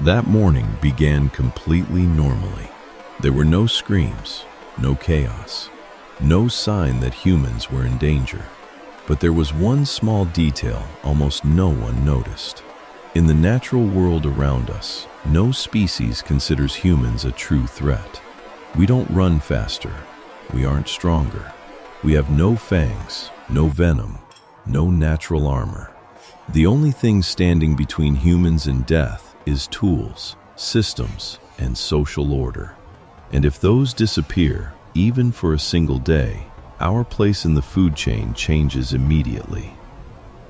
That morning began completely normally. There were no screams, no chaos, no sign that humans were in danger. But there was one small detail almost no one noticed. In the natural world around us, no species considers humans a true threat. We don't run faster. We aren't stronger. We have no fangs, no venom, no natural armor. The only thing standing between humans and death is tools, systems, and social order. And if those disappear, even for a single day, our place in the food chain changes immediately.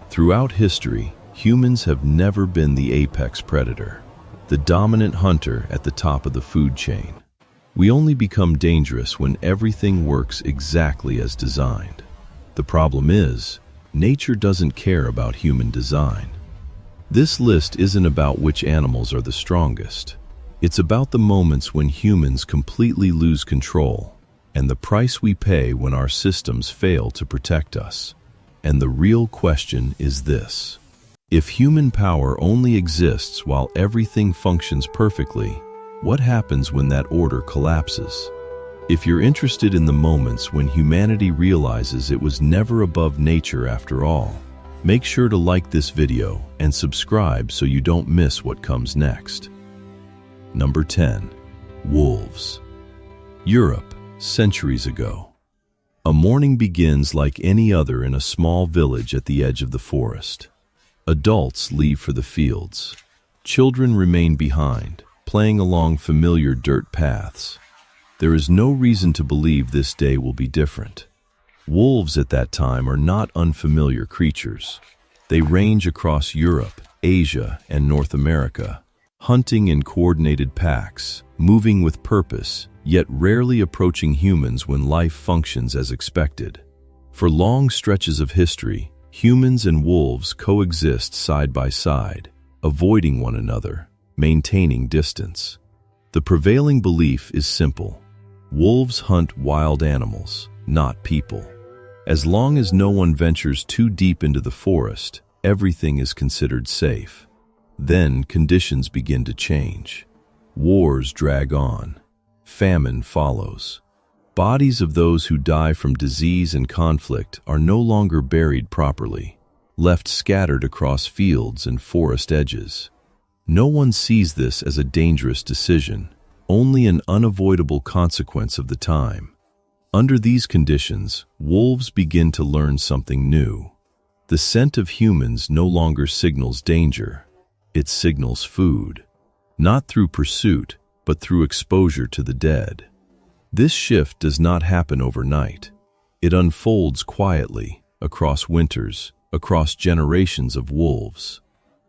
Throughout history, humans have never been the apex predator, the dominant hunter at the top of the food chain. We only become dangerous when everything works exactly as designed. The problem is, nature doesn't care about human design. This list isn't about which animals are the strongest. It's about the moments when humans completely lose control, and the price we pay when our systems fail to protect us. And the real question is this: if human power only exists while everything functions perfectly, what happens when that order collapses? If you're interested in the moments when humanity realizes it was never above nature after all, make sure to like this video and subscribe so you don't miss what comes next. Number 10. Wolves. Europe, centuries ago. A morning begins like any other in a small village at the edge of the forest. Adults leave for the fields. Children remain behind, playing along familiar dirt paths. There is no reason to believe this day will be different. Wolves at that time are not unfamiliar creatures. They range across Europe, Asia, and North America, hunting in coordinated packs, moving with purpose, yet rarely approaching humans when life functions as expected. For long stretches of history, humans and wolves coexist side by side, avoiding one another, maintaining distance. The prevailing belief is simple: wolves hunt wild animals, not people. As long as no one ventures too deep into the forest, everything is considered safe. Then conditions begin to change. Wars drag on. Famine follows. Bodies of those who die from disease and conflict are no longer buried properly, left scattered across fields and forest edges. No one sees this as a dangerous decision, only an unavoidable consequence of the time. Under these conditions, wolves begin to learn something new. The scent of humans no longer signals danger. It signals food, not through pursuit, but through exposure to the dead. This shift does not happen overnight. It unfolds quietly, across winters, across generations of wolves.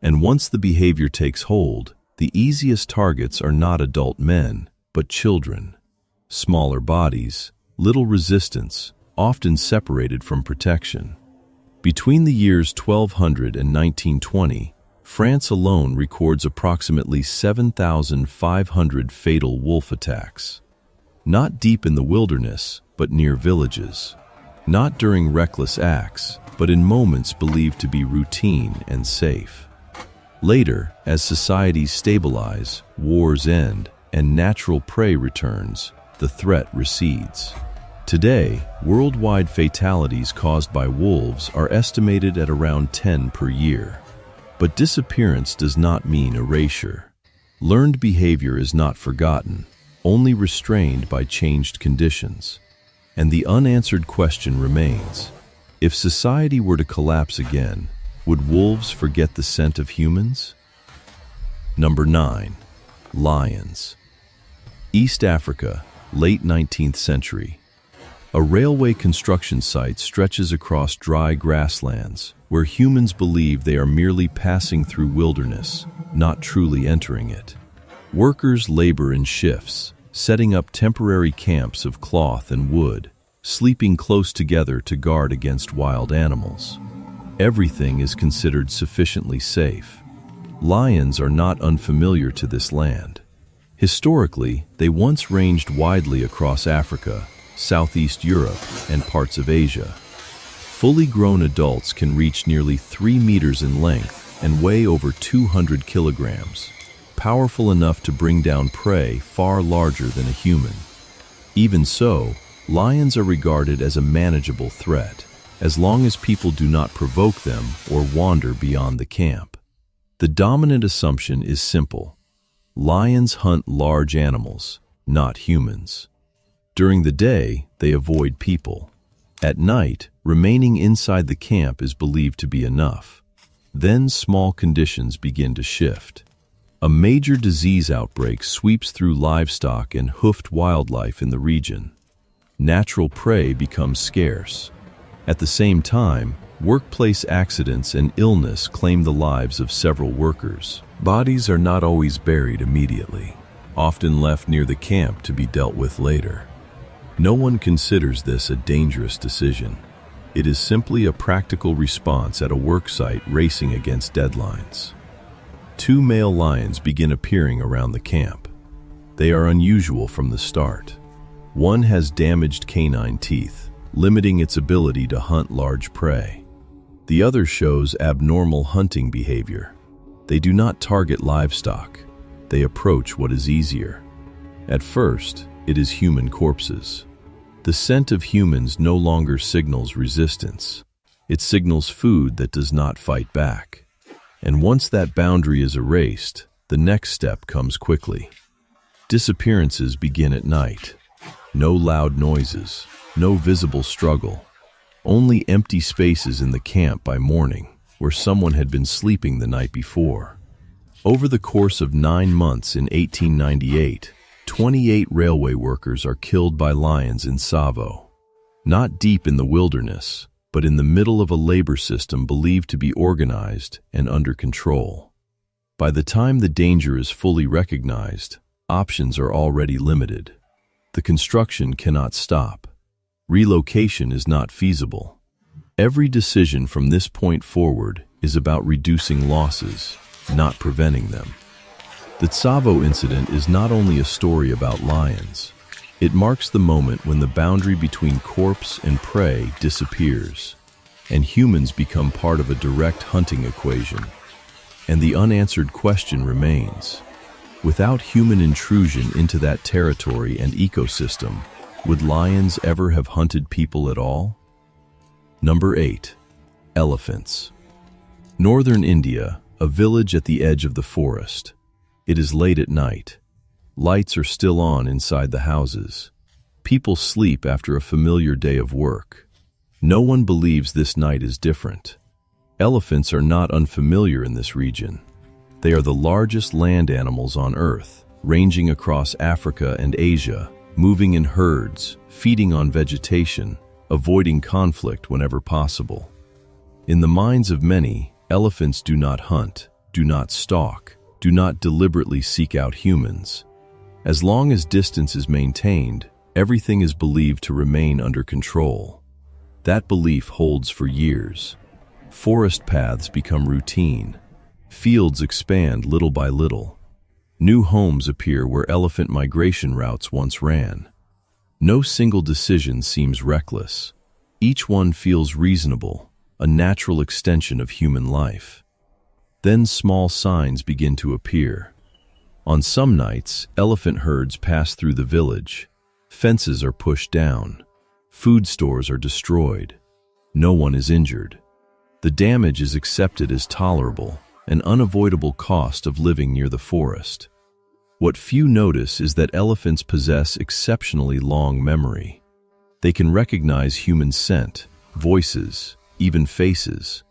And once the behavior takes hold, the easiest targets are not adult men, but children. Smaller bodies, little resistance, often separated from protection. Between the years 1200 and 1920, France alone records approximately 7,500 fatal wolf attacks. Not deep in the wilderness, but near villages. Not during reckless acts, but in moments believed to be routine and safe. Later, as societies stabilize, wars end, and natural prey returns, the threat recedes. Today, worldwide fatalities caused by wolves are estimated at around 10 per year. But disappearance does not mean erasure. Learned behavior is not forgotten, only restrained by changed conditions. And the unanswered question remains: if society were to collapse again, would wolves forget the scent of humans? Number 9. Lions. East Africa, late 19th century. A railway construction site stretches across dry grasslands, where humans believe they are merely passing through wilderness, not truly entering it. Workers labor in shifts, setting up temporary camps of cloth and wood, sleeping close together to guard against wild animals. Everything is considered sufficiently safe. Lions are not unfamiliar to this land. Historically, they once ranged widely across Africa, Southeast Europe, and parts of Asia. Fully grown adults can reach nearly 3 meters in length and weigh over 200 kilograms. powerful enough to bring down prey far larger than a human. Even so, lions are regarded as a manageable threat, as long as people do not provoke them or wander beyond the camp. The dominant assumption is simple. Lions hunt large animals, not humans. During the day, they avoid people. At night, remaining inside the camp is believed to be enough. Then small conditions begin to shift. A major disease outbreak sweeps through livestock and hoofed wildlife in the region. Natural prey becomes scarce. At the same time, workplace accidents and illness claim the lives of several workers. Bodies are not always buried immediately, often left near the camp to be dealt with later. No one considers this a dangerous decision. It is simply a practical response at a work site racing against deadlines. 2 male lions begin appearing around the camp. They are unusual from the start. One has damaged canine teeth, limiting its ability to hunt large prey. The other shows abnormal hunting behavior. They do not target livestock. They approach what is easier. At first, it is human corpses. The scent of humans no longer signals resistance. It signals food that does not fight back. And once that boundary is erased, the next step comes quickly. Disappearances begin at night. No loud noises, no visible struggle. Only empty spaces in the camp by morning, where someone had been sleeping the night before. Over the course of 9 months in 1898, 28 railway workers are killed by lions in Savo. Not deep in the wilderness, but in the middle of a labor system believed to be organized and under control. By the time the danger is fully recognized, options are already limited. The construction cannot stop. Relocation is not feasible. Every decision from this point forward is about reducing losses, not preventing them. The Tsavo incident is not only a story about lions. It marks the moment when the boundary between corpse and prey disappears, and humans become part of a direct hunting equation. And the unanswered question remains: without human intrusion into that territory and ecosystem, would lions ever have hunted people at all? Number 8. Elephants. Northern India, a village at the edge of the forest. It is late at night. Lights are still on inside the houses. People sleep after a familiar day of work. No one believes this night is different. Elephants are not unfamiliar in this region. They are the largest land animals on Earth, ranging across Africa and Asia, moving in herds, feeding on vegetation, avoiding conflict whenever possible. In the minds of many, elephants do not hunt, do not stalk, do not deliberately seek out humans. As long as distance is maintained, everything is believed to remain under control. That belief holds for years. Forest paths become routine. Fields expand little by little. New homes appear where elephant migration routes once ran. No single decision seems reckless. Each one feels reasonable, a natural extension of human life. Then small signs begin to appear. On some nights, elephant herds pass through the village. Fences are pushed down. Food stores are destroyed. No one is injured. The damage is accepted as tolerable, an unavoidable cost of living near the forest. What few notice is that elephants possess exceptionally long memory. They can recognize human scent, voices, even faces.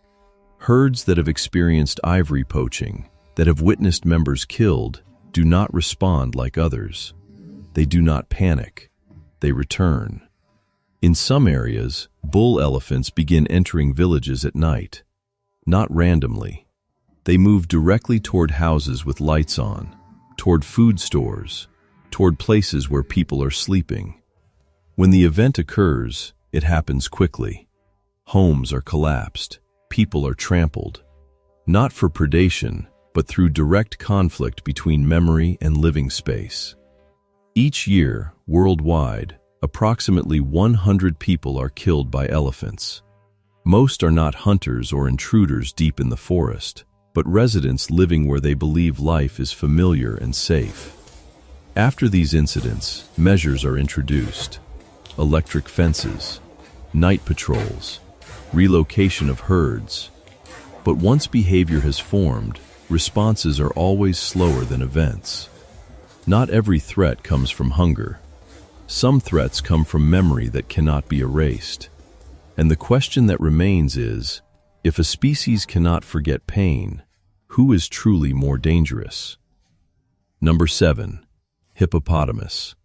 Herds that have experienced ivory poaching, that have witnessed members killed, do not respond like others. They do not panic. They return. In some areas, bull elephants begin entering villages at night. Not randomly. They move directly toward houses with lights on, toward food stores, toward places where people are sleeping. When the event occurs, it happens quickly. Homes are collapsed. People are trampled. Not for predation, but through direct conflict between memory and living space. Each year, worldwide, approximately 100 people are killed by elephants. Most are not hunters or intruders deep in the forest, but residents living where they believe life is familiar and safe. After these incidents, measures are introduced: electric fences, night patrols, relocation of herds. But once behavior has formed, responses are always slower than events. Not every threat comes from hunger. Some threats come from memory that cannot be erased. And the question that remains is, if a species cannot forget pain, who is truly more dangerous? Number 7. Hippopotamus.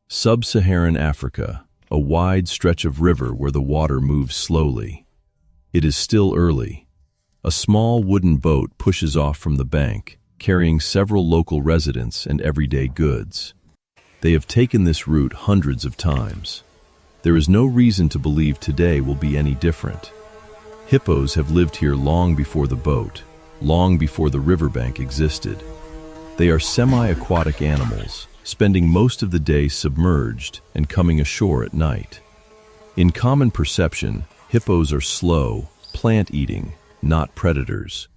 Sub-Saharan Africa, a wide stretch of river where the water moves slowly. It is still early. A small wooden boat pushes off from the bank, carrying several local residents and everyday goods. They have taken this route hundreds of times. There is no reason to believe today will be any different. Hippos have lived here long before the boat, long before the riverbank existed. They are semi-aquatic animals, spending most of the day submerged and coming ashore at night. In common perception, hippos are slow, plant-eating, not predators.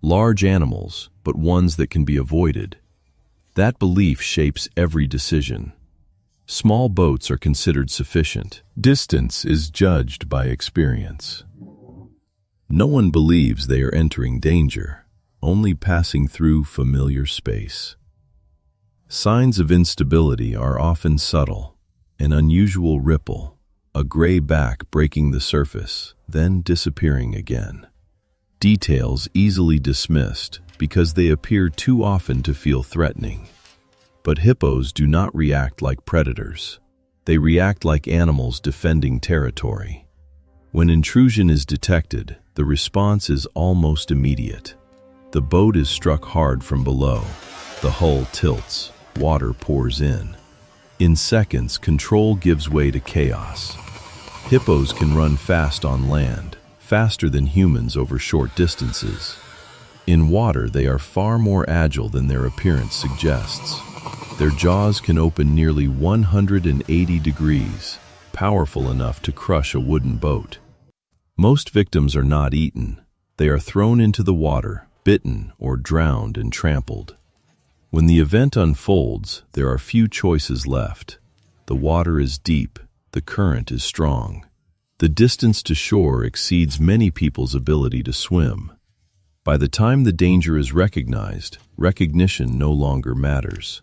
Large animals, but ones that can be avoided. That belief shapes every decision. Small boats are considered sufficient. Distance is judged by experience. No one believes they are entering danger, only passing through familiar space. Signs of instability are often subtle: an unusual ripple, a gray back breaking the surface, then disappearing again. Details easily dismissed because they appear too often to feel threatening. But hippos do not react like predators. They react like animals defending territory. When intrusion is detected, the response is almost immediate. The boat is struck hard from below. The hull tilts. Water pours in. In seconds, control gives way to chaos. Hippos can run fast on land, faster than humans over short distances. In water, they are far more agile than their appearance suggests. Their jaws can open nearly 180 degrees, powerful enough to crush a wooden boat. Most victims are not eaten. They are thrown into the water, bitten or drowned and trampled. When the event unfolds, there are few choices left. The water is deep, the current is strong. The distance to shore exceeds many people's ability to swim. By the time the danger is recognized, recognition no longer matters.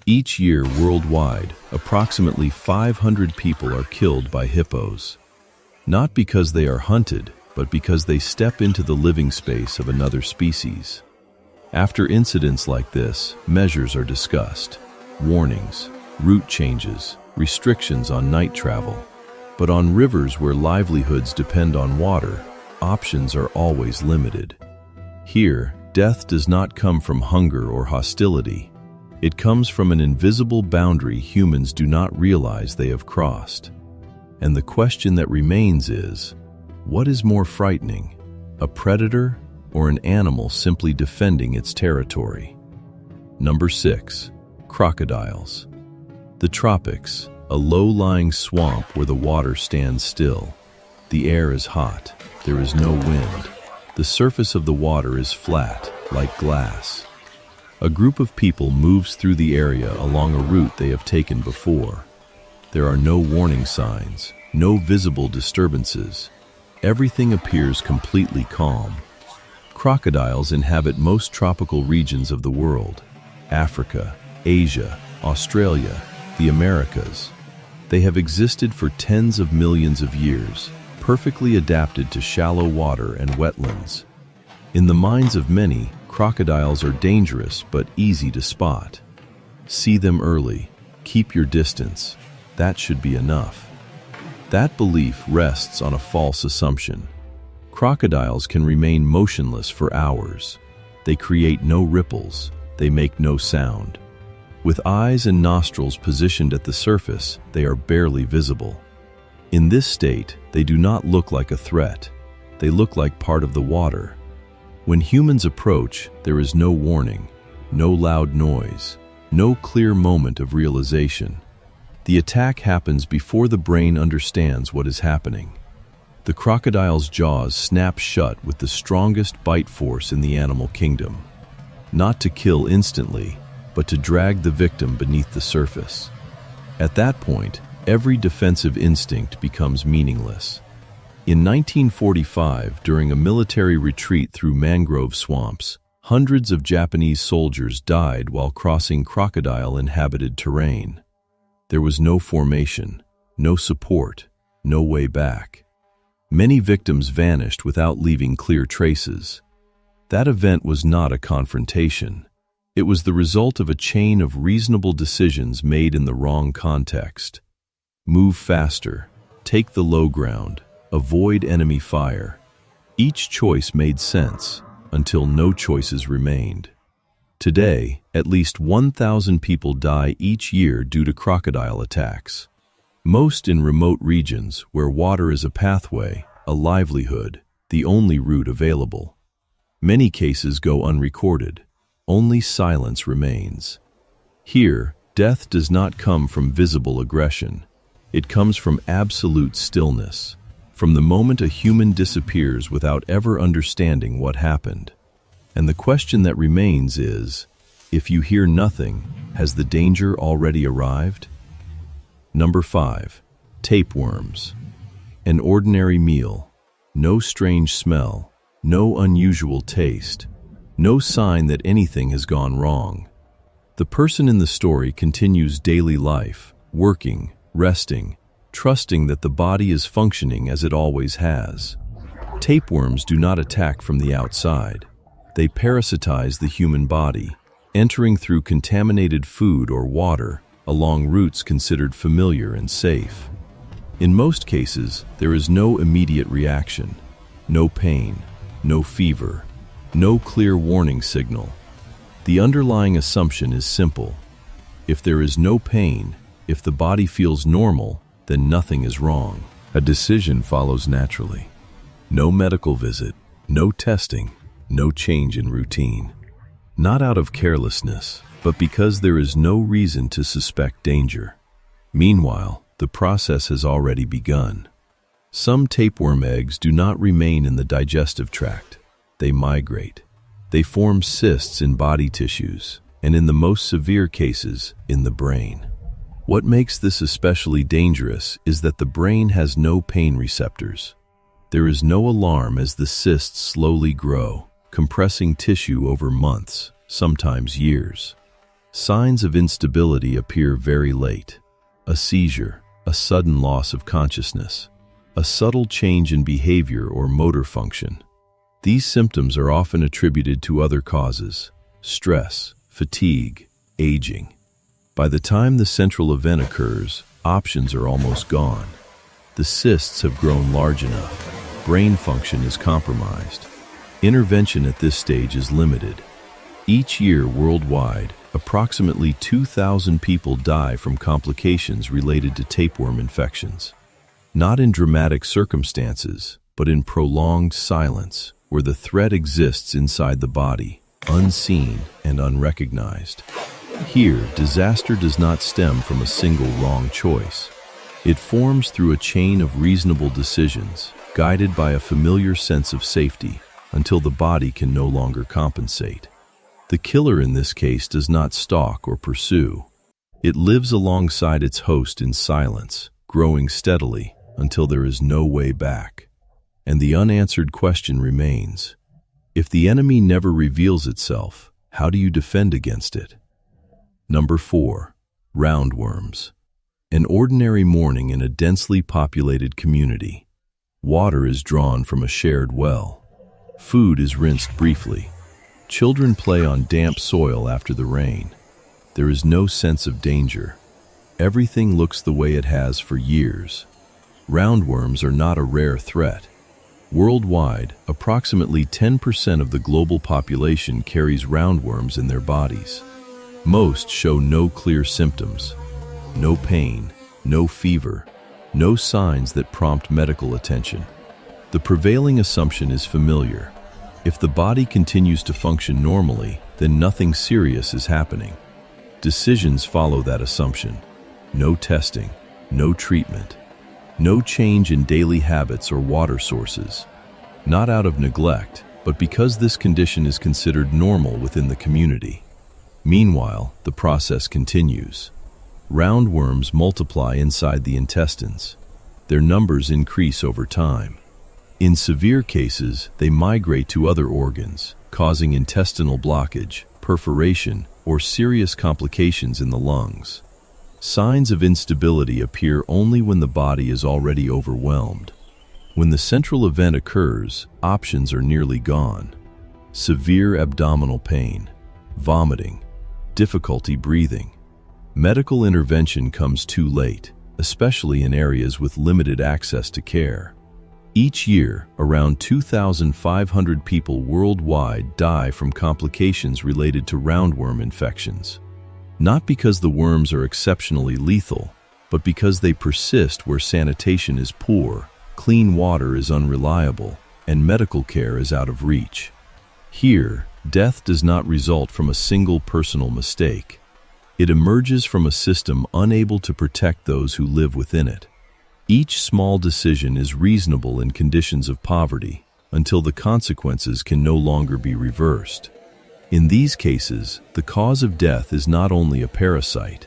Each year worldwide, approximately 500 people are killed by hippos. Not because they are hunted, but because they step into the living space of another species. After incidents like this, measures are discussed: warnings, route changes, restrictions on night travel. But on rivers where livelihoods depend on water, options are always limited. Here, death does not come from hunger or hostility. It comes from an invisible boundary humans do not realize they have crossed. And the question that remains is, what is more frightening, a predator or an animal simply defending its territory? Number 6. Crocodiles. The tropics, a low-lying swamp where the water stands still. The air is hot. There is no wind. The surface of the water is flat, like glass. A group of people moves through the area along a route they have taken before. There are no warning signs, no visible disturbances. Everything appears completely calm. Crocodiles inhabit most tropical regions of the world: Africa, Asia, Australia, the Americas. They have existed for tens of millions of years, perfectly adapted to shallow water and wetlands. In the minds of many, crocodiles are dangerous but easy to spot. See them early, keep your distance. That should be enough. That belief rests on a false assumption. Crocodiles can remain motionless for hours. They create no ripples. They make no sound. With eyes and nostrils positioned at the surface, they are barely visible. In this state, they do not look like a threat. They look like part of the water. When humans approach, there is no warning, no loud noise, no clear moment of realization. The attack happens before the brain understands what is happening. The crocodile's jaws snap shut with the strongest bite force in the animal kingdom, not to kill instantly, but to drag the victim beneath the surface. At that point, every defensive instinct becomes meaningless. In 1945, during a military retreat through mangrove swamps, hundreds of Japanese soldiers died while crossing crocodile-inhabited terrain. There was no formation, no support, no way back. Many victims vanished without leaving clear traces. That event was not a confrontation. It was the result of a chain of reasonable decisions made in the wrong context. Move faster, take the low ground, avoid enemy fire. Each choice made sense until no choices remained. Today, at least 1,000 people die each year due to crocodile attacks. Most in remote regions where water is a pathway, a livelihood, the only route available. Many cases go unrecorded. Only silence remains. Here, death does not come from visible aggression. It comes from absolute stillness, from the moment a human disappears without ever understanding what happened. And the question that remains is, if you hear nothing, has the danger already arrived? Number 5. Tapeworms. An ordinary meal. No strange smell. No unusual taste. No sign that anything has gone wrong. The person in the story continues daily life, working, resting, trusting that the body is functioning as it always has. Tapeworms do not attack from the outside. They parasitize the human body, entering through contaminated food or water along routes considered familiar and safe. In most cases, there is no immediate reaction, no pain, no fever, no clear warning signal. The underlying assumption is simple. If there is no pain, if the body feels normal, then nothing is wrong. A decision follows naturally. No medical visit, no testing, no change in routine. Not out of carelessness, but because there is no reason to suspect danger. Meanwhile, the process has already begun. Some tapeworm eggs do not remain in the digestive tract. They migrate. They form cysts in body tissues, and in the most severe cases, in the brain. What makes this especially dangerous is that the brain has no pain receptors. There is no alarm as the cysts slowly grow, compressing tissue over months, sometimes years. Signs of instability appear very late. A seizure, a sudden loss of consciousness, a subtle change in behavior or motor function. These symptoms are often attributed to other causes: stress, fatigue, aging. By the time the central event occurs, options are almost gone. The cysts have grown large enough. Brain function is compromised. Intervention at this stage is limited. Each year worldwide, approximately 2,000 people die from complications related to tapeworm infections. Not in dramatic circumstances, but in prolonged silence, where the threat exists inside the body, unseen and unrecognized. Here, disaster does not stem from a single wrong choice. It forms through a chain of reasonable decisions, guided by a familiar sense of safety, until the body can no longer compensate. The killer in this case does not stalk or pursue. It lives alongside its host in silence, growing steadily until there is no way back. And the unanswered question remains: if the enemy never reveals itself, how do you defend against it? Number 4. Roundworms. An ordinary morning in a densely populated community. Water is drawn from a shared well. Food is rinsed briefly. Children play on damp soil after the rain. There is no sense of danger. Everything looks the way it has for years. Roundworms are not a rare threat. Worldwide, approximately 10% of the global population carries roundworms in their bodies. Most show no clear symptoms, no pain, no fever, no signs that prompt medical attention. The prevailing assumption is familiar. If the body continues to function normally, then nothing serious is happening. Decisions follow that assumption. No testing, no treatment, No change in daily habits or water sources. Not out of neglect, but because this condition is considered normal within the community. Meanwhile, the process continues. Roundworms multiply inside the intestines. Their numbers increase over time. In severe cases, they migrate to other organs, causing intestinal blockage, perforation, or serious complications in the lungs. Signs of instability appear only when the body is already overwhelmed. When the central event occurs, options are nearly gone. Severe abdominal pain, vomiting, difficulty breathing. Medical intervention comes too late, especially in areas with limited access to care. Each year, around 2,500 people worldwide die from complications related to roundworm infections. Not because the worms are exceptionally lethal, but because they persist where sanitation is poor, clean water is unreliable, and medical care is out of reach. Here, death does not result from a single personal mistake. It emerges from a system unable to protect those who live within it. Each small decision is reasonable in conditions of poverty until the consequences can no longer be reversed. In these cases, the cause of death is not only a parasite.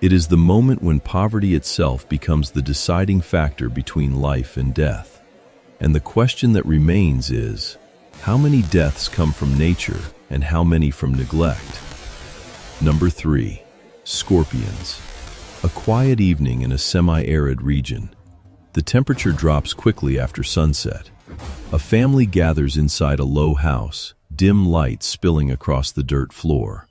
It is the moment when poverty itself becomes the deciding factor between life and death. And the question that remains is, how many deaths come from nature and how many from neglect? Number 3. Scorpions. A quiet evening in a semi-arid region. The temperature drops quickly after sunset. A family gathers inside a low house, dim light spilling across the dirt floor.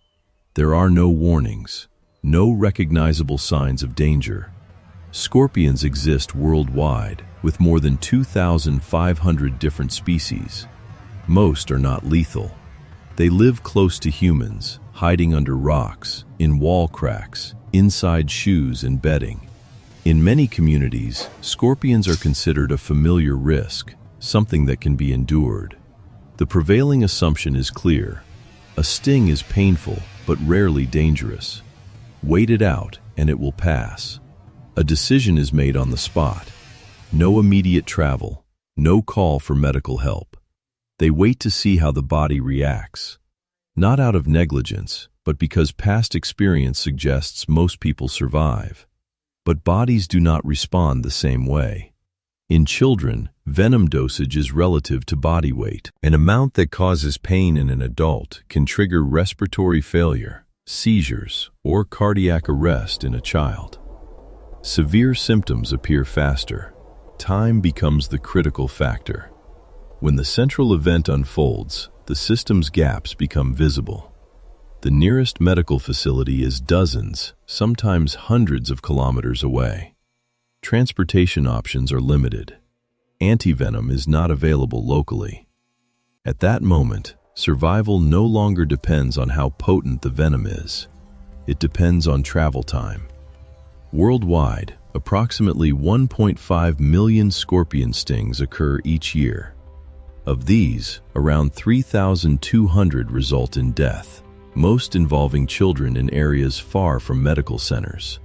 There are no warnings, no recognizable signs of danger. Scorpions exist worldwide, with more than 2,500 different species. Most are not lethal. They live close to humans, hiding under rocks, in wall cracks, inside shoes and bedding. In many communities, scorpions are considered a familiar risk, something that can be endured. The prevailing assumption is clear. A sting is painful, but rarely dangerous. Wait it out, and it will pass. A decision is made on the spot. No immediate travel, no call for medical help. They wait to see how the body reacts. Not out of negligence, but because past experience suggests most people survive. But bodies do not respond the same way. In children, venom dosage is relative to body weight. An amount that causes pain in an adult can trigger respiratory failure, seizures, or cardiac arrest in a child. Severe symptoms appear faster. Time becomes the critical factor. When the central event unfolds, the system's gaps become visible. The nearest medical facility is dozens, sometimes hundreds of kilometers away. Transportation options are limited. Antivenom is not available locally. At that moment, survival no longer depends on how potent the venom is. It depends on travel time. Worldwide, approximately 1.5 million scorpion stings occur each year. Of these, around 3,200 result in death, most involving children in areas far from medical centers.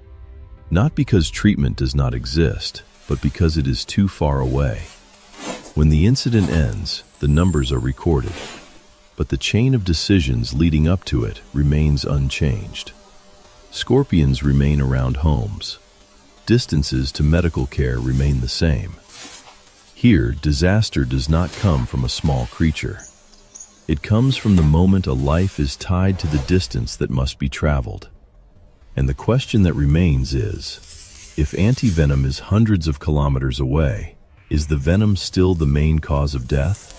Not because treatment does not exist, but because it is too far away. When the incident ends, the numbers are recorded, but the chain of decisions leading up to it remains unchanged. Scorpions remain around homes. Distances to medical care remain the same. Here, disaster does not come from a small creature. It comes from the moment a life is tied to the distance that must be traveled. And the question that remains is, if antivenom is hundreds of kilometers away, is the venom still the main cause of death?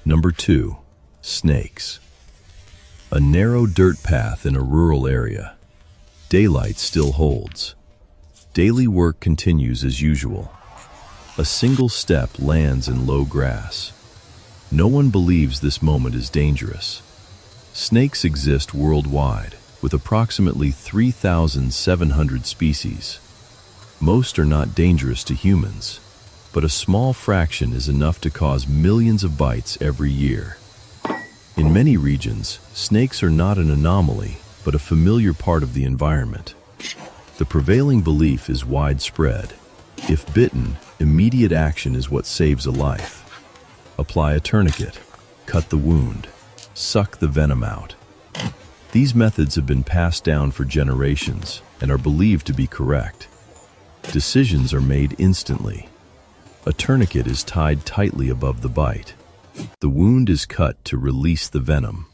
Number 2. Snakes. A narrow dirt path in a rural area. Daylight still holds. Daily work continues as usual. A single step lands in low grass. No one believes this moment is dangerous. Snakes exist worldwide, with approximately 3,700 species. Most are not dangerous to humans, but a small fraction is enough to cause millions of bites every year. In many regions, snakes are not an anomaly, but a familiar part of the environment. The prevailing belief is widespread. If bitten, immediate action is what saves a life. Apply a tourniquet, cut the wound, suck the venom out. These methods have been passed down for generations and are believed to be correct. Decisions are made instantly. A tourniquet is tied tightly above the bite. The wound is cut to release the venom.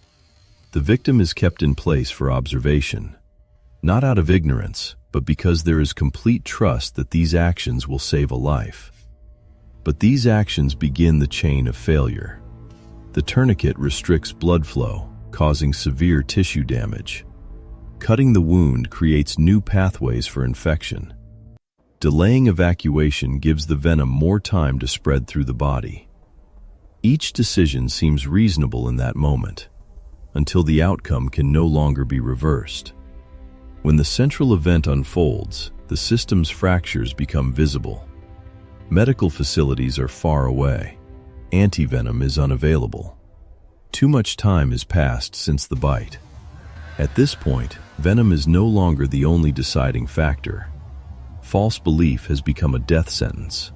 The victim is kept in place for observation, not out of ignorance, but because there is complete trust that these actions will save a life. But these actions begin the chain of failure. The tourniquet restricts blood flow, causing severe tissue damage. Cutting the wound creates new pathways for infection. Delaying evacuation gives the venom more time to spread through the body. Each decision seems reasonable in that moment, until the outcome can no longer be reversed. When the central event unfolds, the system's fractures become visible. Medical facilities are far away. Antivenom is unavailable. Too much time has passed since the bite. At this point, venom is no longer the only deciding factor. False belief has become a death sentence.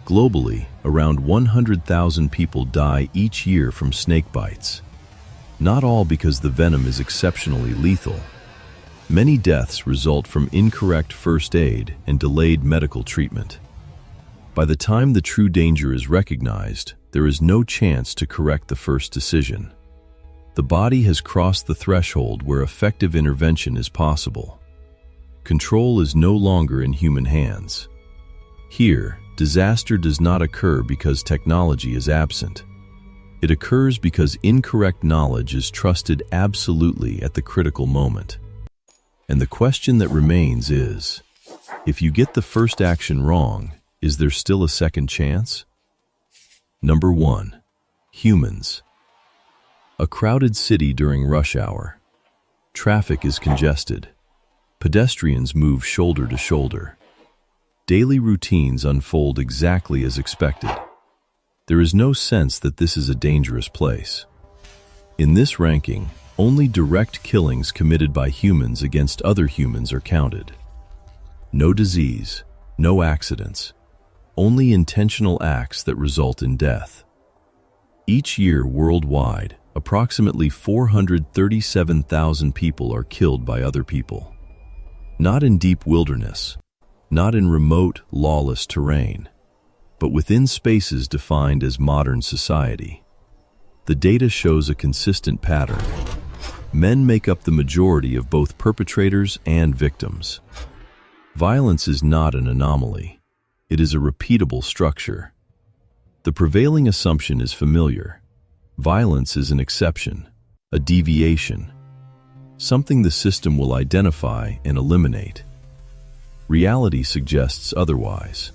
Globally, around 100,000 people die each year from snake bites. Not all because the venom is exceptionally lethal. Many deaths result from incorrect first aid and delayed medical treatment. By the time the true danger is recognized, there is no chance to correct the first decision. The body has crossed the threshold where effective intervention is possible. Control is no longer in human hands. Here, disaster does not occur because technology is absent. It occurs because incorrect knowledge is trusted absolutely at the critical moment. And the question that remains is, if you get the first action wrong, is there still a second chance? Number 1. Humans. A crowded city during rush hour. Traffic is congested. Pedestrians move shoulder to shoulder. Daily routines unfold exactly as expected. There is no sense that this is a dangerous place. In this ranking, only direct killings committed by humans against other humans are counted. No disease, no accidents, only intentional acts that result in death. Each year worldwide, approximately 437,000 people are killed by other people. Not in deep wilderness, not in remote, lawless terrain, but within spaces defined as modern society. The data shows a consistent pattern. Men make up the majority of both perpetrators and victims. Violence is not an anomaly. It is a repeatable structure. The prevailing assumption is familiar. Violence is an exception, a deviation, something the system will identify and eliminate. Reality suggests otherwise.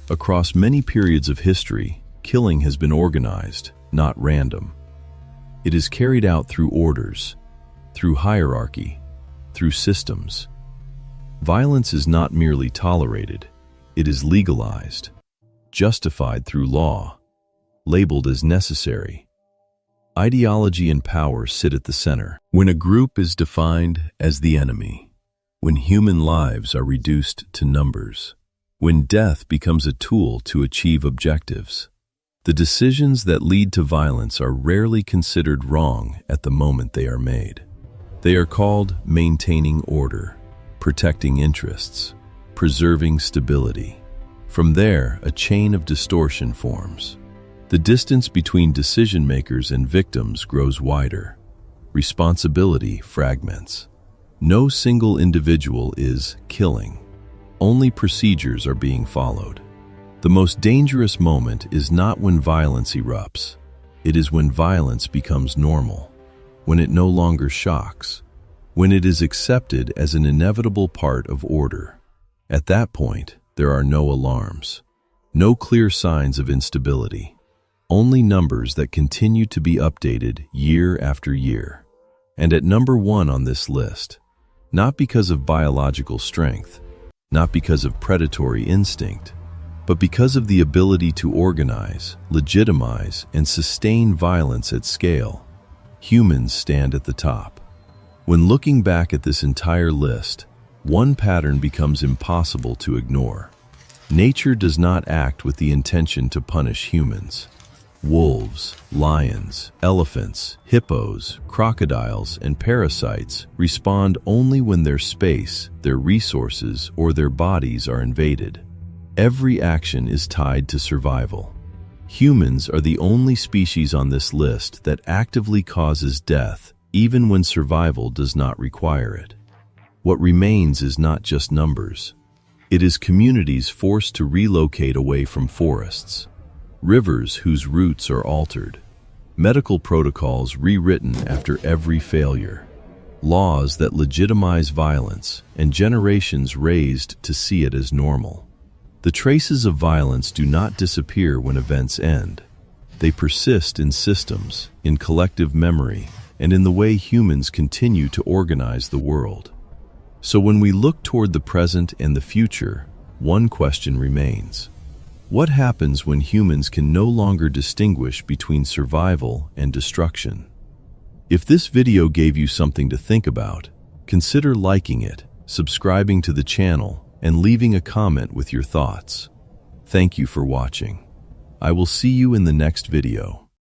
Across many periods of history, killing has been organized, not random. It is carried out through orders, through hierarchy, through systems. Violence is not merely tolerated, it is legalized, justified through law, labeled as necessary. Ideology and power sit at the center. When a group is defined as the enemy, when human lives are reduced to numbers, when death becomes a tool to achieve objectives, the decisions that lead to violence are rarely considered wrong at the moment they are made. They are called maintaining order, protecting interests, preserving stability. From there, a chain of distortion forms. The distance between decision makers and victims grows wider. Responsibility fragments. No single individual is killing. Only procedures are being followed. The most dangerous moment is not when violence erupts. It is when violence becomes normal, when it no longer shocks, when it is accepted as an inevitable part of order. At that point, there are no alarms, no clear signs of instability, only numbers that continue to be updated year after year. And at number 1 on this list, not because of biological strength, not because of predatory instinct, but because of the ability to organize, legitimize, and sustain violence at scale, humans stand at the top. When looking back at this entire list, one pattern becomes impossible to ignore. Nature does not act with the intention to punish humans. Wolves, lions, elephants, hippos, crocodiles, and parasites respond only when their space, their resources, or their bodies are invaded. Every action is tied to survival. Humans are the only species on this list that actively causes death, even when survival does not require it. What remains is not just numbers. It is communities forced to relocate away from forests, rivers whose routes are altered, medical protocols rewritten after every failure, laws that legitimize violence, and generations raised to see it as normal. The traces of violence do not disappear when events end. They persist in systems, in collective memory, and in the way humans continue to organize the world. So when we look toward the present and the future, one question remains. What happens when humans can no longer distinguish between survival and destruction? If this video gave you something to think about, consider liking it, subscribing to the channel, and leaving a comment with your thoughts. Thank you for watching. I will see you in the next video.